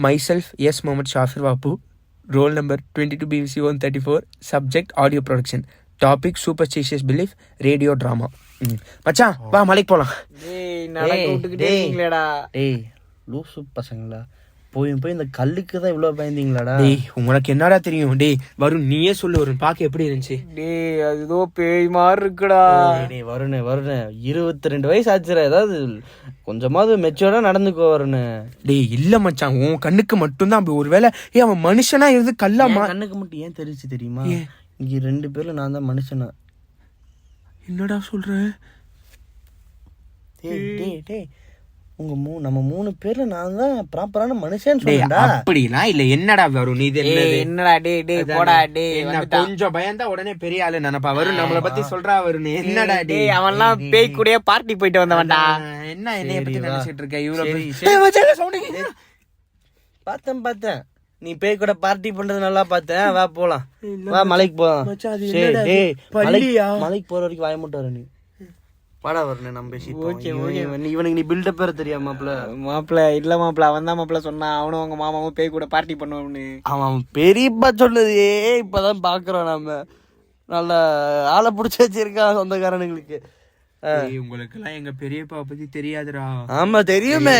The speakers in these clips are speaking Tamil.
myself, yes, Mohammed Shafir Bapu, roll number 22 BVC 134, subject audio production, topic superstitious belief, radio drama. மச்சான் வா மலைக்கு போலாம். டேய் லூசு பசங்களா, போய் இந்த கல்லுக்கு தான் இவ்வளவு பயந்தீங்களாடா? டேய் உனக்கு என்னடா தெரியும்? டேய் வருண் நீயே சொல்லு, வருண் பாக்க எப்படி இருந்துச்சு? டேய் அது ஏதோ பேய் மாதிரி இருக்குடா. டேய் வருண் 22 வயசு ஆச்சுடா, ஏதாவது கொஞ்சமாவது மெச்சூர்டா நடந்துக்கோ வருண். டேய் இல்ல மச்சான், உன் கண்ணுக்கு மட்டும்தான் அப்படி. ஒருவேளை அவன் மனுஷனா இருந்து கல்லாமா? கண்ணுக்கு மட்டும் ஏன் தெரிஞ்சு தெரியுமா? இங்க 2 பேர்ல நான் தான் மனுஷனா. என்னடா சொல்ற? டேய் உங்க நம்ம 3 பேர்ல நான் தான் ப்ராப்பரான மனுஷன் சொல்றேன்டா. அப்படிலாம் இல்ல. என்னடா வரும்? இது என்னடா டேய் போடா டேய். கொஞ்சம் பயந்தா உடனே பெரிய ஆளு நினைப்பா. வரும் நம்மள பத்தி சொல்றா வரும். என்னடா டேய், அவன்லாம் பேய் கூடயே பார்ட்டி போயிட்டு வந்தவன்டா. என்ன என்னைய பத்தி நினைச்சிட்டு இருக்க? இவ்வளவு பார்த்தேன் நீ பேய் கூட பார்ட்டி பண்றது நல்லா பார்த்தேன். வா போலாம், வா மலைக்கு போலாம். மலைக்கு போற வரைக்கும் வாய மட்டும் வர. நீ பாடா வரணும், நம்ம பேசிட்டு. இவனுக்கு நீ பில்டப் பேர தெரியா மாப்பிள்ள? இல்ல மாப்பிள்ள, அவன் தான் மாப்பிள்ள சொன்னான். அவனும் அவங்க மாமாவும் பேய் கூட பார்ட்டி பண்ணுவான்னு. அவன் பெரியப்பா சொன்னது இப்பதான் பாக்குறோம். நம்ம நல்ல ஆளை புடிச்சு வச்சிருக்கான் சொந்தக்காரனுங்களுக்கு. உங்களுக்கு எல்லாம் எங்க பெரியப்பா பத்தி தெரியாதுடா. ஆமா தெரியுமே,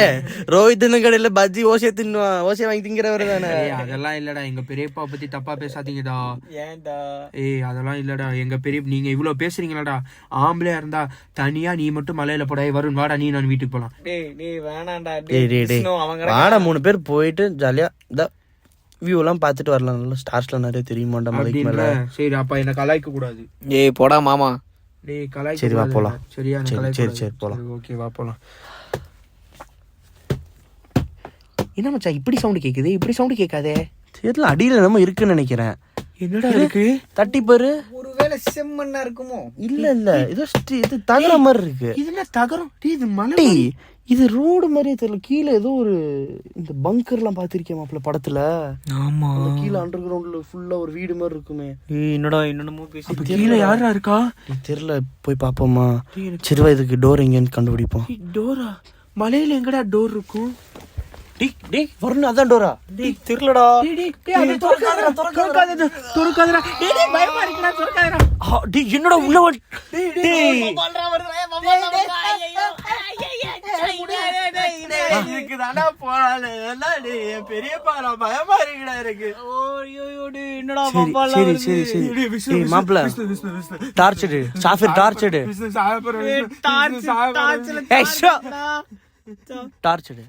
ரோஹித் கடையில பஜ்ஜி ஓசைய தின்னுவான், ஓசைய வாங்கி திங்கிறவரு தானே. அதெல்லாம் இல்லடா, எங்க பெரியப்பா பத்தி தப்பா பேசாதீங்கடா. ஏன்டா? அதெல்லாம் இல்லடா. எங்க பெரிய நீங்க இவ்வளவு பேசுறீங்களாடா. ஆம்பளையா இருந்தா தனியா நீ மட்டும் மலையில போட. வரும் வாடா, நீ நான் வீட்டுக்கு போலாம். டேய் வேணாண்டா. வாடா 3 பேர் போயிட்டு ஜாலியா இந்த வியூ எல்லாம் பாத்துட்டு வரலாம். நல்லா ஸ்டார்ஸ்ல நிறைய தெரியுமாண்டா மலைக்கு மேல. சரி அப்ப என்ன கலாய்க்க கூடாது. போடா மாமா. சரி வா போலாம். சரியா? சரி போலாம். ஓகே வா போலாம். என்ன மச்சான் இப்படி சவுண்ட் கேக்குது? இப்படி சவுண்ட் கேட்காதே. தெரியல, அடியில நம்ம இருக்குன்னு நினைக்கிறேன். என்னடா இருக்கு? தட்டி பாரு. ஒருவேளை செம்மண்ணா இருக்குமோ? இல்ல இது தகர மாதிரி இருக்கு. இது என்ன தகரம்? இது மலை. இது ரோடு மாதிரியே தெரியல. கீழே ஏதோ ஒரு இந்த பங்கர் எல்லாம் பாத்திருக்கேன் மாப்பிள்ள படத்துல. ஆமா, கீழே அண்டர் கிரவுண்ட்ல ஃபுல்லா ஒரு வீடு மாதிரி இருக்குமே. என்னடா பேசி கீழே யாரா இருக்கா தெரியல, போய் பாப்போமா? சிறுவா இதுக்கு டோர் எங்கன்னு கண்டுபிடிப்போம். டோரா? மலையில எங்கடா டோர் இருக்கும்? வரணும், அதான் டோரா? தெரியலடா. என்னடா உள்ள பெரியப்பா பயமா இருக்குடா எனக்கு. மாப்பிள்ள டார்ச்சடு சாஃபிர் டார்ச்சடு டார்ச்சடு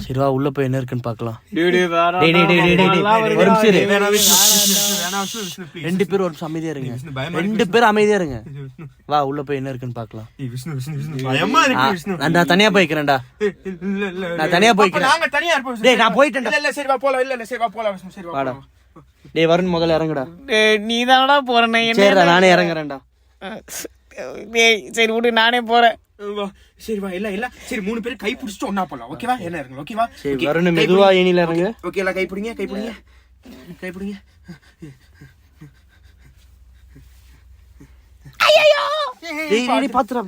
சரிவா உள்ள போய் என்ன இருக்குன்னு பாக்கலாம். 2 பேரும் ஒரு அமைதியா இருங்க. 2 பேரும் அமைதியா இருங்க. வா உள்ள போய் என்ன இருக்குன்னு பாக்கலாம். நான் தனியா போய்க்கிறேன்டா. நான் தனியா போய்க்கிறேன். நான் போயிட்டேன். வாடா டேய் வருண், முதல்ல இறங்குடா. நீ தானடா போறேன். சரிடா நானே இறங்குறேன்டா. சரி விடு, நானே போறேன். சரி வா. இல்ல சரி 3 பேரும் கை பிடிச்சிட்டு ஒண்ணா போலாம். ஓகேவா? என்ன இறங்க. ஓகேவா? சரி வருண் மெதுவா ஏனில இறங்கு. ஓகே எல்லாம் கை பிடிங்க. டேய் பாத்துடா.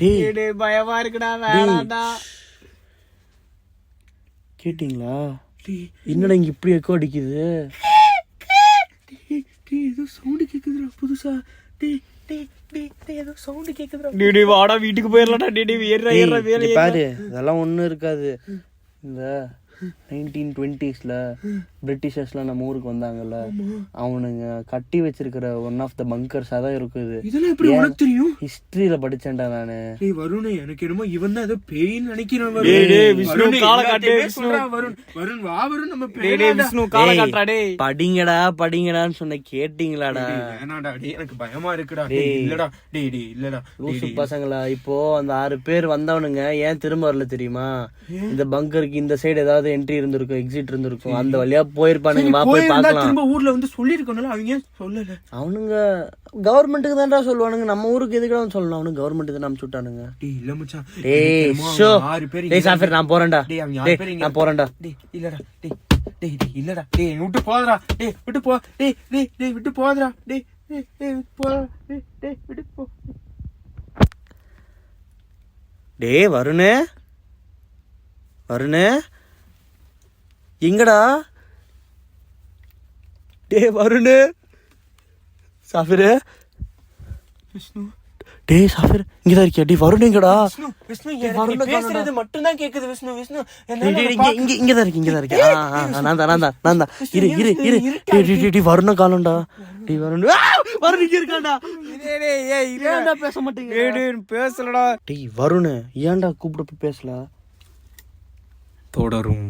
டேய் பயமா இருக்குடா. வேணாம்டா. கேட்டிங்களா? என்னடா இங்க இப்படி எக்கோ அடிக்குது? ஏதோ சவுண்ட் கேக்குதுடா புதுசா. ஏதோ சவுண்ட் கேக்குதுடா. டேய் வாடா வீட்டுக்கு போயிரலாம்டா. டேய் ஏறா பாரு, அதெல்லாம் ஒண்ணும் இருக்காது. இந்த 1920s பிரிட்டிஷர்ஸ்லாம் நம்ம ஊருக்கு வந்தாங்கல்ல, அவனுங்க கட்டி வச்சிருக்கிற ஒன் ஆஃப் த பங்கர்ஸ் அதான் இருக்குது. இதெல்லாம் எப்படி உனக்கு தெரியும்? ஹிஸ்டரியில படிச்சேன்டா நானு. டேய் வருண், எனக்கு என்னமோ இவன் தான் ஏதோ பேய்ன்னு நினைக்கிறேன். டேய் விஷ்ணு கால காட்டு. வருண் வா வருண், நம்ம டேய் விஷ்ணு கால காட்றா. டேய் படிங்கடான்னு சொன்ன கேட்டிங்களாடா? வேணாடா டேய், எனக்கு பயமா இருக்குடா. டேய் இல்லடா. இல்லடா லூசு பசங்களா. இப்போ அந்த 6 பேர் வந்தவனுங்க ஏன் திரும்ப வரல தெரியுமா? இந்த பங்கருக்கு இந்த சைடு ஏதாவது என்ட்ரி இருந்திருக்கும், எக்ஸிட் இருந்திருக்கும், அந்த வழியா போயிருப்பானுங்க. வா போய் பார்க்கலாம். திரும்ப ஊர்ல வந்து சொல்லிருக்கணும்ல, அவங்க சொல்லல. அவனுங்க கவர்மெண்ட்டுக்கு தான்டா சொல்லுவானுங்க, நம்ம ஊருக்கு எதுக்கு சொல்லணும்? அவனுங்க கவர்மெண்ட் தான் அனுப்பிச்சு விட்டானுங்க. டேய் இல்ல மச்சான். டேய் சாஃபிர் நான் போறேன்டா. நான் போறேன்டா. டேய் இல்லடா. டேய் இல்லடா. டேய் விட்டு போதடா. டேய் விட்டு போ. டேய் விட்டு போதடா. டேய் டேய் வருணு, வருணு எங்கடா? டேய் வருணு, சாஃபிரு, டேய் சாஃபிர் இங்கதான் இருக்கியா? டேய் வருண் எங்கடா? பேசுறது மட்டும் தான் கேக்குது விஷ்ணு. விஷ்ணு இங்கதான் இருக்கேன். நான் தான். இரு வருண காலம்டா. டேய் வருண், வருண் இங்க இருக்கான்டா. ஏன்டா பேச மாட்டேங்க? பேசலடா. டேய் வருண் ஏன்டா கூப்பிட போய் பேசல? தொடரும்.